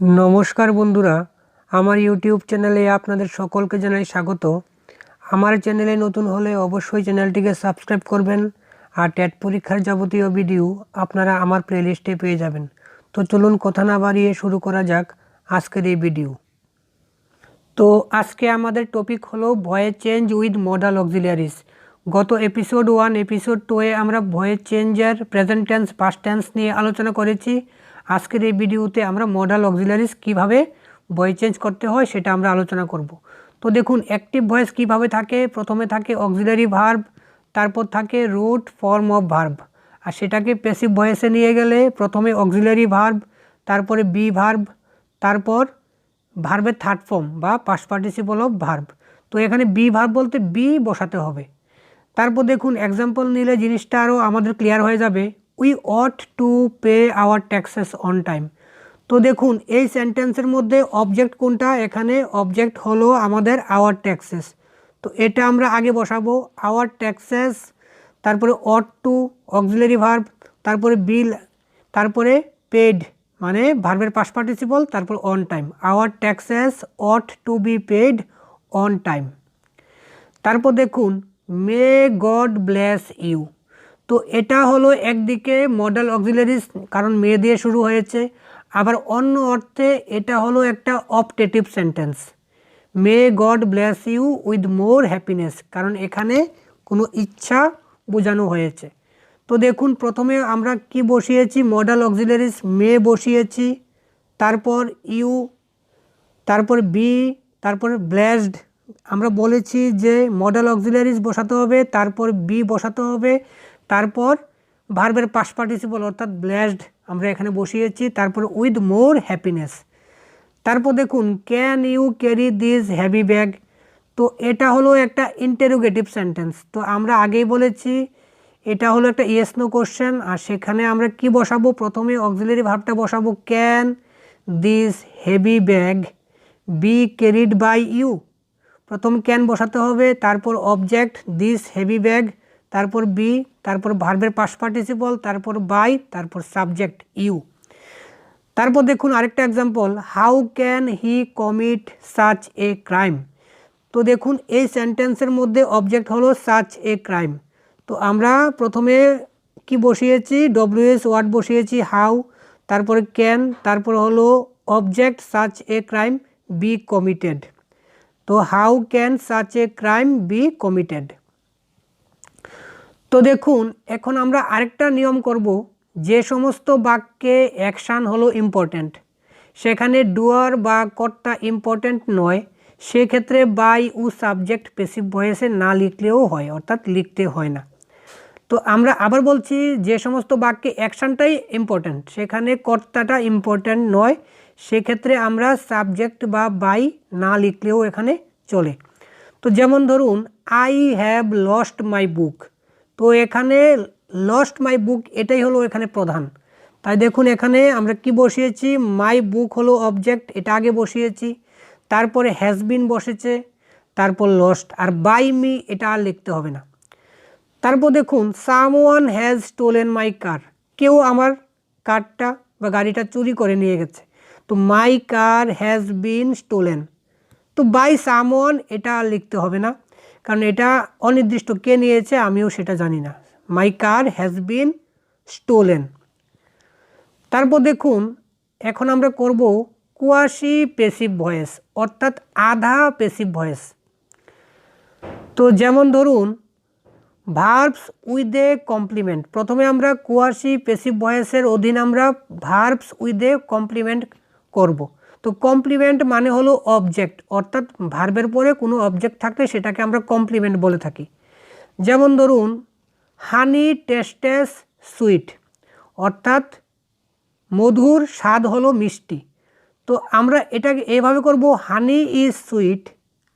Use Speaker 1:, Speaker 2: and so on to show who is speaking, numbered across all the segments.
Speaker 1: नमस्कार बंधुरा आमार यूट्यूब चैनेले आपनादेर सकलके जानाई स्वागत। आमार चैनेले नतून होले अवश्यई चैनलटिके सबस्क्राइब करबेन और टेट परीक्षार जाबतीय भिडियो आपनारा आमार प्लेलिस्टे पेये जाबेन। तो चलुन कथा ना बाड़िये शुरू करा जाक आजकेर एई भिडियो। तो आजके आमादेर टपिक हलो voice change with modal auxiliaries. गत एपिसोड 1 एपिसोड 2 ए आमरा भয়েস चेंजर प्रेजेंट टेंस पास्ट टेंस निये आलोचना करेছি। आजकेर এই ভিডিওতে আমরা মডাল অক্সিলারিজ কিভাবে ভয়েস চেঞ্জ করতে হয় সেটা আমরা আলোচনা করব। তো দেখুন অ্যাক্টিভ ভয়েস কিভাবে থাকে, প্রথমে থাকে অক্সিলারি ভার্ব, তারপর থাকে রুট ফর্ম অফ ভার্ব, আর সেটাকে প্যাসিভ ভয়েসে নিয়ে গেলে প্রথমে অক্সিলারি ভার্ব, তারপরে বি ভার্ব, তারপর ভার্বের থার্ড ফর্ম বা পাস্ট পার্টিসিপল অফ ভার্ব। তো এখানে বি ভার্ব বলতে বি বসাতে হবে। তারপর দেখুন এক্সাম্পল নিলে জিনিসটা আরও আমাদের ক্লিয়ার হয়ে যাবে। We ought to pay our taxes on time. তো দেখুন এই সেন্টেন্সের মধ্যে অবজেক্ট কোনটা, এখানে অবজেক্ট হলো আমাদের আওয়ার ট্যাক্সেস। তো এটা আমরা আগে বসাবো আওয়ার ট্যাক্সেস, তারপরে অট টু অক্সিলারি ভার্ব, তারপরে বিল, তারপরে পেড মানে ভার্বের পাস্ট পার্টিসিপল, তারপর on time. Our taxes ought to be paid on time. তারপর দেখুন মে গড ব্লেস ইউ। তো এটা হলো একদিকে মডেল অক্সিলারিজ কারণ মে দিয়ে শুরু হয়েছে, আবার অন্য অর্থে এটা হলো একটা optative sentence. May God bless you with more happiness, কারণ এখানে কোনো ইচ্ছা বোঝানো হয়েছে। তো দেখুন প্রথমে আমরা কি বসিয়েছি, মডেল অক্সিলারিজ মে বসিয়েছি, তারপর ইউ, তারপর বি, তারপর ব্লেসড। আমরা বলেছি যে মডেল অক্সিলারিজ বসাতে হবে, তারপর বি বসাতে হবে, তারপর ভার্বের পাস্ট পার্টিসিপল অর্থাৎ ব্লেসড আমরা এখানে বসিয়েছি, তারপর উইথ মোর হ্যাপিনেস। তারপর দেখুন can you carry this heavy bag. তো এটা হলো একটা ইন্টারোগেটিভ সেন্টেন্স। তো আমরা আগেই বলেছি এটা হলো একটা ইয়েস নো কোশ্চেন, আর সেখানে আমরা কি বসাবো, প্রথমে অক্সিলারি ভার্বটা বসাবো can this heavy bag be carried by you. প্রথম ক্যান বসাতে হবে, তারপর অবজেক্ট দিস হেভি ব্যাগ, তারপর বি, তারপর ভার্বের পাস্ট পার্টিসিপল, তারপর বাই, তারপর সাবজেক্ট ইউ। তারপর দেখুন আরেকটা example, how can he commit such a crime. তো দেখুন এই সেন্টেন্সের মধ্যে অবজেক্ট হলো সাচ এ ক্রাইম। তো আমরা প্রথমে কি বসিয়েছি, ডব্লিউএস ওয়ার্ড বসিয়েছি হাউ, তারপরে ক্যান, তারপর হলো object such a crime be committed. তো how can such a crime be committed. তো দেখুন এখন আমরা আরেকটা নিয়ম করব, যে সমস্ত বাক্যে অ্যাকশান হলো ইম্পর্ট্যান্ট, সেখানে ডুয়ার বা কর্তা ইম্পর্ট্যান্ট নয়, সেক্ষেত্রে বাই ও সাবজেক্ট প্যাসিভ ভয়েসে না লিখলেও হয়, অর্থাৎ লিখতে হয় না। তো আমরা আবার বলছি যে সমস্ত বাক্যে অ্যাকশানটাই ইম্পর্ট্যান্ট, সেখানে কর্তাটা ইম্পর্ট্যান্ট নয়, সেক্ষেত্রে আমরা সাবজেক্ট বা বাই না লিখলেও এখানে চলে। তো যেমন ধরুন আই হ্যাভ লস্ট মাই বুক। তো এখানে লস্ট মাই বুক এটাই হলো এখানে প্রধান। তাই দেখুন এখানে আমরা কি বসিয়েছি, মাই বুক হলো অবজেক্ট, এটা আগে বসিয়েছি, তারপরে হ্যাজ বিন বসেছে, তারপর লস্ট, আর বাই মি এটা আর লিখতে হবে না। তারপর দেখুন সামওয়ান হ্যাজ স্টোলেন মাই কার, কেউ আমার কারটা বা গাড়িটা চুরি করে নিয়ে গেছে। তো মাই কার হ্যাজ বিন স্টোলেন। তো বাই সামওয়ান এটা আর লিখতে হবে না, কারণ এটা অনির্দিষ্ট, কে নিয়েছে আমিও সেটা জানি না। মাই কার হ্যাজ বিন স্টোলেন। তারপর দেখুন এখন আমরা করব কোয়াসি প্যাসিভ ভয়েস, অর্থাৎ আধা প্যাসিভ ভয়েস। তো যেমন ধরুন ভার্বস উইথ এ কমপ্লিমেন্ট, প্রথমে আমরা কোয়াসি প্যাসিভ ভয়েসের অধীনে আমরা ভার্বস উইথ এ কমপ্লিমেন্ট করব। তো কমপ্লিমেন্ট মানে হলো অবজেক্ট, অর্থাৎ ভার্বের পরে কোনো অবজেক্ট থাকলে সেটাকে আমরা কমপ্লিমেন্ট বলে থাকি। যেমন ধরুন হানি টেস্টেস সুইট, অর্থাৎ মধুর স্বাদ হলো মিষ্টি। তো আমরা এটাকে এইভাবে করব, হানি ইজ সুইট,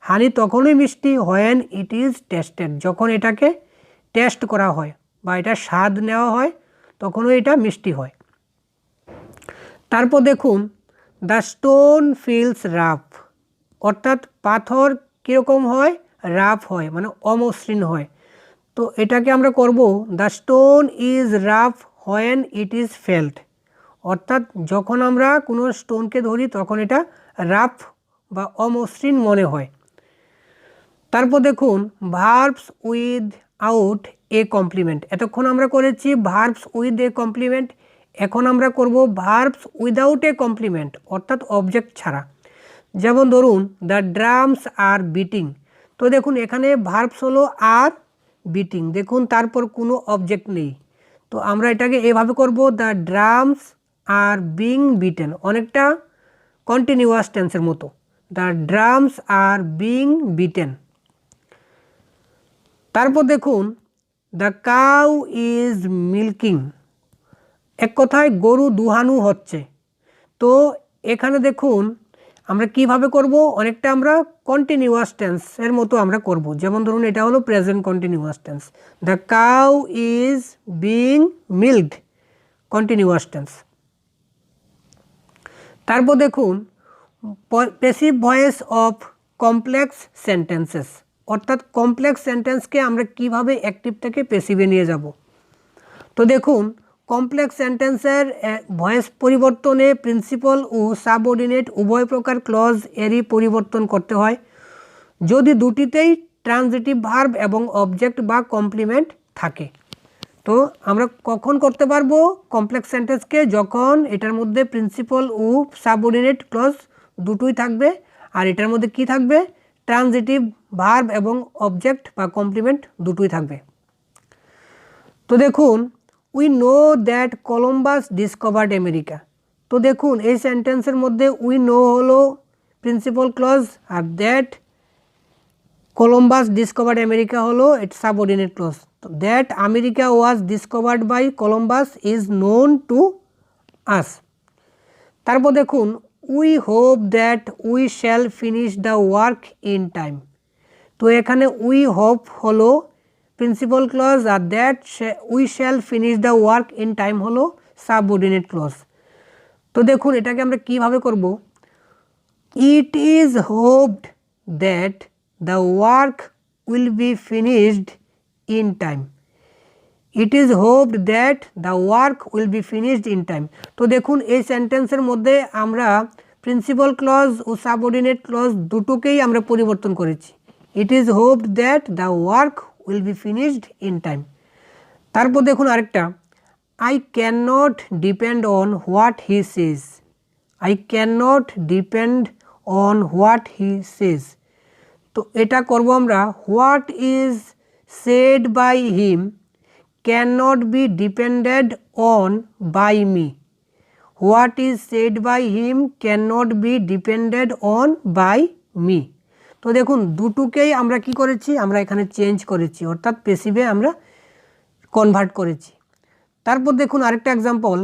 Speaker 1: হানি তখনই মিষ্টি হোয়েন ইট ইজ টেস্টেড, যখন এটাকে টেস্ট করা হয় বা এটা স্বাদ নেওয়া হয় তখনও এটা মিষ্টি হয়। তারপর দেখুন দ্য স্টোন ফিলস রাফ, অর্থাৎ পাথর কীরকম হয়, রাফ হয় মানে অমসৃণ হয়। তো এটাকে আমরা করব the stone is rough when it is felt, অর্থাৎ যখন আমরা কোনো স্টোনকে ধরি তখন এটা রাফ বা অমসৃণ মনে হয়। তারপর দেখুন verbs without a complement. এতক্ষণ আমরা করেছি ভার্বস উইথ এ কমপ্লিমেন্ট, এখন আমরা করব ভার্বস উইদাউট এ কমপ্লিমেন্ট অর্থাৎ অবজেক্ট ছাড়া। যেমন ধরুন দ্য ড্রামস আর বিটিং। তো দেখুন এখানে ভার্বস হলো আর বিটিং, দেখুন তারপর কোনো অবজেক্ট নেই। তো আমরা এটাকে এভাবে করব the drums are being beaten, অনেকটা কন্টিনিউয়াস টেন্সের মতো। The drums are being beaten. তারপর দেখুন দ্য কাউ ইজ মিল্কিং, এক কথায় গরু দুহানু হচ্ছে। তো এখানে দেখুন আমরা কিভাবে করব, অনেকটা আমরা কন্টিনিউয়াস টেন্সের মতো আমরা করব। যেমন ধরুন এটা হলো present continuous tense, the cow is being milked, continuous tense. তারপর দেখুন passive voice of complex sentences, অর্থাৎ কমপ্লেক্স সেন্টেন্সকে আমরা কিভাবে অ্যাক্টিভ থেকে প্যাসিভে নিয়ে যাব। তো দেখুন কমপ্লেক্স সেন্টেন্সের ভয়েস পরিবর্তনে প্রিন্সিপাল ও সাবঅর্ডিনেট উভয় প্রকার ক্লজ এরই পরিবর্তন করতে হয় যদি দুটিতেই ট্রানজিটিভ ভার্ব এবং অবজেক্ট বা কমপ্লিমেন্ট থাকে। তো আমরা কখন করতে পারবো কমপ্লেক্স সেন্টেন্সকে, যখন এটার মধ্যে প্রিন্সিপাল ও সাবঅর্ডিনেট ক্লজ দুটোই থাকবে, আর এটার মধ্যে কি থাকবে ট্রানজিটিভ ভার্ব এবং অবজেক্ট বা কমপ্লিমেন্ট দুটোই থাকবে। তো দেখুন we know that Columbus discovered America. তো দেখুন এই সেন্টেন্সের মধ্যে উই নো হলো প্রিন্সিপাল ক্লজ, আর দ্যাট কলম্বাস ডিসকভার্ড আমেরিকা হলো ইটস সাবঅর্ডিনেট ক্লজ। তো that America was discovered by Columbus is known to us. তারপর দেখুন we hope that we shall finish the work in time. তো এখানে we hope হলো principal clause, আর that we shall finish the work in time হলো subordinate clause. তো দেখুন এটাকে আমরা কিভাবে করব, it is hopped that the work will be finished in time. It is hopped that the work will be finished in time. তো দেখুন এই সেন্টেন্সের মধ্যে আমরা প্রিন্সিপাল ক্লজ ও সাবঅর্ডিনেট ক্লজ দুটোকেই আমরা পরিবর্তন করেছি। It is hopped that the work will be finished in time. তারপর দেখুন আরেকটা, I can not depend on what he says. I can not depend on what he says. তো এটা করব আমরা what is said by him can not be depended on by me. What is said by him can not be depended on by me. তো দেখুন দুটোকেই আমরা কি করেছি, আমরা এখানে চেঞ্জ করেছি, অর্থাৎ প্যাসিভে আমরা কনভার্ট করেছি। তারপর দেখুন আরেকটা example,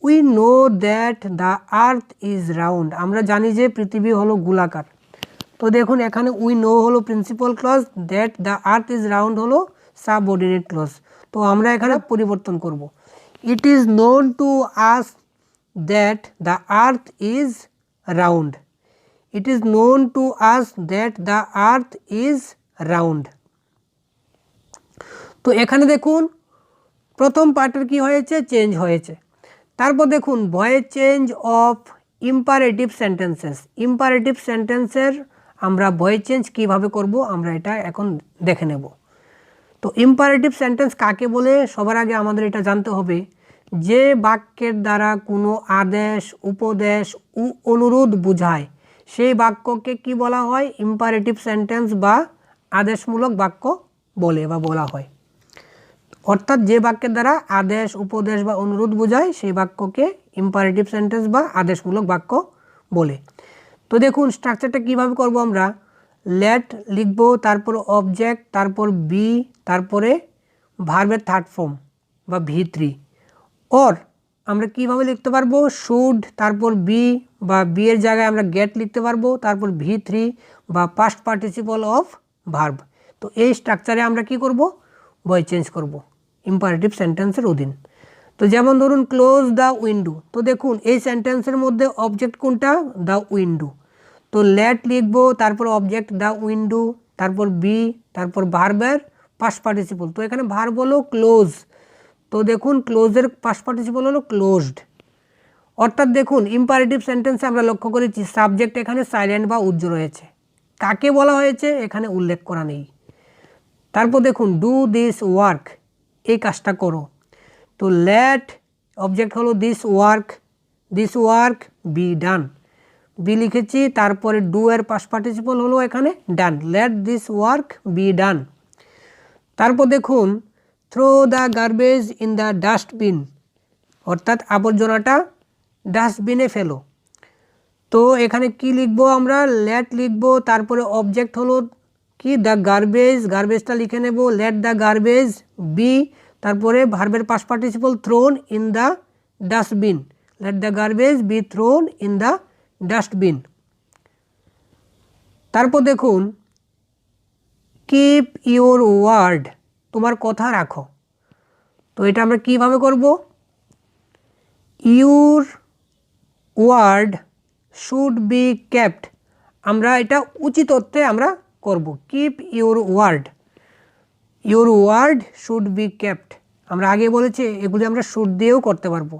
Speaker 1: we know that the earth is round. আমরা জানি যে পৃথিবী হলো গোলাকার। তো দেখুন এখানে উই নো হলো principal clause, that the earth is round হলো সাবঅর্ডিনেট ক্লজ। তো আমরা এখানে পরিবর্তন করব, it is known to us that the earth is round. It is known to us that the earth is round. তো এখানে দেখুন প্রথম পার্টের কি হয়েছে, চেঞ্জ হয়েছে। তারপর দেখুন voice change of imperative sentences. Imperative সেন্টেন্সের আমরা ভয়েস চেঞ্জ কিভাবে করব আমরা এটা এখন দেখে নেব। তো ইম্পারেটিভ সেন্টেন্স কাকে বলে, সবার আগে আমাদের এটা জানতে হবে যে বাক্যের দ্বারা কোনো আদেশ, উপদেশ ও অনুরোধ বোঝায় সেই বাক্যকে কি বলা হয়, ইম্পারেটিভ সেন্টেন্স বা আদেশমূলক বাক্য বলে বা বলা হয়। অর্থাৎ যে বাক্যের দ্বারা আদেশ, উপদেশ বা অনুরোধ বোঝায় সেই বাক্যকে ইম্পারেটিভ সেন্টেন্স বা আদেশমূলক বাক্য বলে। তো দেখুন স্ট্রাকচারটা কিভাবে করব, আমরা লেট লিখব, তারপর অবজেক্ট, তারপর বি, তারপরে ভার্বের থার্ড ফর্ম বা V3। অর আমরা কিভাবে লিখতে পারবো, শুড, তারপর বি বা বি এর জায়গায় আমরা গেট লিখতে পারবো, তারপর V3 বা পাস্ট পার্টিসিপল অফ ভার্ব। তো এই স্ট্রাকচারে আমরা কি করব, ভয়েস চেঞ্জ করব ইম্পারেটিভ সেন্টেন্সের অধীন। তো যেমন ধরুন ক্লোজ দ্য উইন্ডো। তো দেখুন এই সেন্টেন্সের মধ্যে অবজেক্ট কোনটা, দ্য উইন্ডো। তো লেট লিখবো, তারপর অবজেক্ট দ্য উইন্ডো, তারপর বি, তারপর ভার্বের পাস্ট পার্টিসিপল। তো এখানে ভার্ব হলো ক্লোজ। তো দেখুন ক্লোজের পাস্ট পার্টিসিপল হলো ক্লোজড। অর্থাৎ দেখুন ইম্পারেটিভ সেন্টেন্সে আমরা লক্ষ্য করেছি সাবজেক্ট এখানে সাইলেন্ট বা উজ্জ্ব রয়েছে, কাকে বলা হয়েছে এখানে উল্লেখ করা নেই। তারপর দেখুন ডু দিস ওয়ার্ক, এই কাজটা করো। তো লেট অবজেক্ট হলো this work be done, be লিখেছি, তারপরে ডু এর পাস্ট পার্টিসিপল হলো এখানে done, let this work be done. তারপর দেখুন throw the garbage in the dustbin, অর্থাৎ আবর্জনাটা ডাস্টবিনে ফেলো। তো এখানে কি লিখবো আমরা, লেট লিখবো, তারপরে অবজেক্ট হলো কি দ্য গার্বেজটা লিখে নেব, লেট দ্য গার্বেজ বি, তারপরে ভার্বের past participle thrown in the dustbin, let the garbage be thrown in the dustbin. তারপর দেখুন কিপ ইউর ওয়ার্ড, তোমার কথা রাখো। তো এটা আমরা কিভাবে করব, your word should be kept, আমরা এটা উচিত অর্থে আমরা করব, keep your word should be kept. আমরা আগে বলেছি এগুলি আমরা শুড দিয়েও করতে পারবো।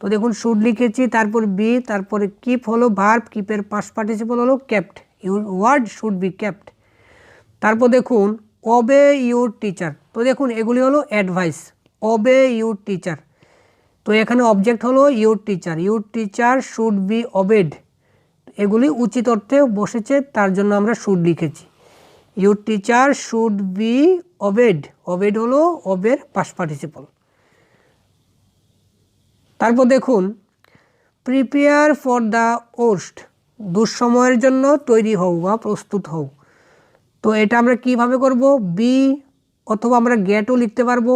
Speaker 1: তো দেখুন শুড লিখেছি, তারপর বি, তারপরে কিপ হলো ভার্ব, কিপের পাস্ট পার্টিসিপল হলো kept, your word should be kept. তারপর দেখুন ওবে ইউর টিচার, তো দেখুন এগুলি হলো অ্যাডভাইস, ওবে ইউর টিচার। তো এখানে অবজেক্ট হলো your teacher should be obeyed, এগুলি উচিত অর্থে বসেছে তার জন্য আমরা শুড লিখেছি, your teacher should be obeyed হলো ওবের পাস্ট পার্টিসিপল। তারপর দেখুন প্রিপেয়ার ফর দ্য ওর্স্ট, দুঃসময়ের জন্য তৈরি হও বা প্রস্তুত হও। তো এটা আমরা কিভাবে করব, বি অথবা আমরা গেটও লিখতে পারবো,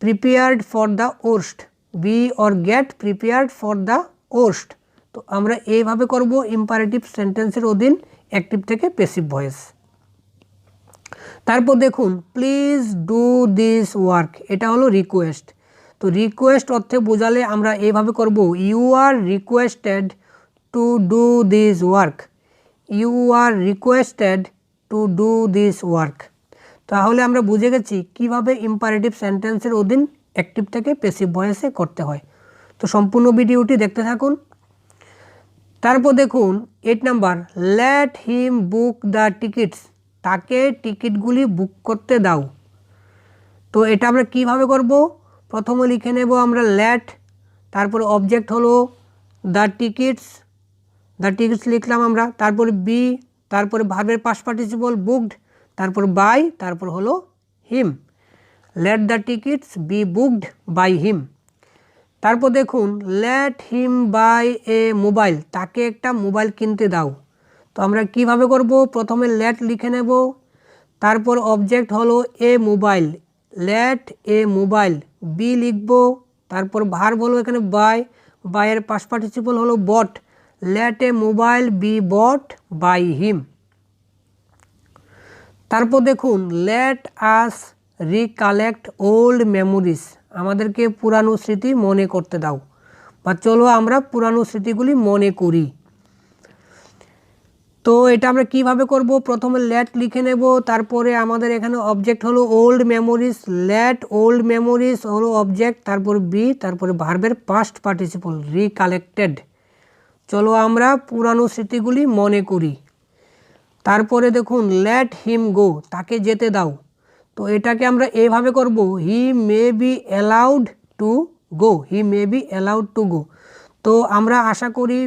Speaker 1: prepared for the worst, be or get prepared for the worst. তো আমরা এইভাবে করব ইম্পারেটিভ সেন্টেন্সের অধীন অ্যাক্টিভ থেকে প্যাসিভ ভয়েস। তারপর দেখুন প্লিজ ডু দিস ওয়ার্ক, এটা হলো রিকোয়েস্ট। তো রিকোয়েস্ট অর্থে বোঝালে আমরা এইভাবে করব, you are requested to do this work, you are requested to do this work. তাহলে আমরা বুঝে গেছি কিভাবে ইম্পারেটিভ সেন্টেন্সের অধীন অ্যাক্টিভ থেকে প্যাসিভ ভয়েসে করতে হয়। তো সম্পূর্ণ ভিডিওটি দেখতে থাকুন। তারপর দেখুন 8 number, let him book the tickets, তাকে টিকিটগুলি বুক করতে দাও। তো এটা আমরা কিভাবে করব, প্রথমে লিখে নেব আমরা লেট, তারপরে অবজেক্ট হলো দ্য টিকিটস লিখলাম আমরা, তারপরে বি, তারপরে ভার্বের পাস্ট পার্টিসিপল বুকড, তারপর বাই, তারপর হলো him, let the tickets be booked by him. তারপর দেখুন let him buy a mobile, তাকে একটা মোবাইল কিনতে দাও। তো আমরা কিভাবে করব, প্রথমে লেট লিখে নেব, তারপর অবজেক্ট হলো a mobile, let a mobile, be লিখব, তারপর ভার্ব হলো এখানে বাইয়ের পাস্ট পার্টিসিপল হলো bought, let a mobile be bought by him. তারপর দেখুন let us recollect old memories, আমাদেরকে পুরানো স্মৃতি মনে করতে দাও, বা চলো আমরা পুরানো স্মৃতিগুলি মনে করি। তো এটা আমরা কিভাবে করব, প্রথমে লেট লিখে নেব, তারপরে আমাদের এখানে অবজেক্ট হলো old memories, let old memories হলো অবজেক্ট, তারপর বি, তারপরে ভার্বের পাস্ট পার্টিসিপল রিকালেক্টেড, চলো আমরা পুরানো স্মৃতিগুলি মনে করি। তারপরে দেখুন লেট হিম গো, তাকে যেতে দাও। তো এটাকে আমরা এইভাবে করব, he may be allowed to go, তো আমরা আশা করি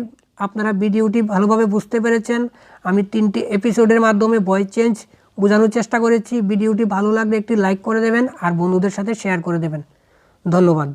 Speaker 1: আপনারা ভিডিওটি ভালোভাবে বুঝতে পেরেছেন। আমি 3টি এপিসোডের মাধ্যমে ভয়েস চেঞ্জ বোঝানোর চেষ্টা করেছি। ভিডিওটি ভালো লাগলে একটি লাইক করে দেবেন আর বন্ধুদের সাথে শেয়ার করে দেবেন। ধন্যবাদ।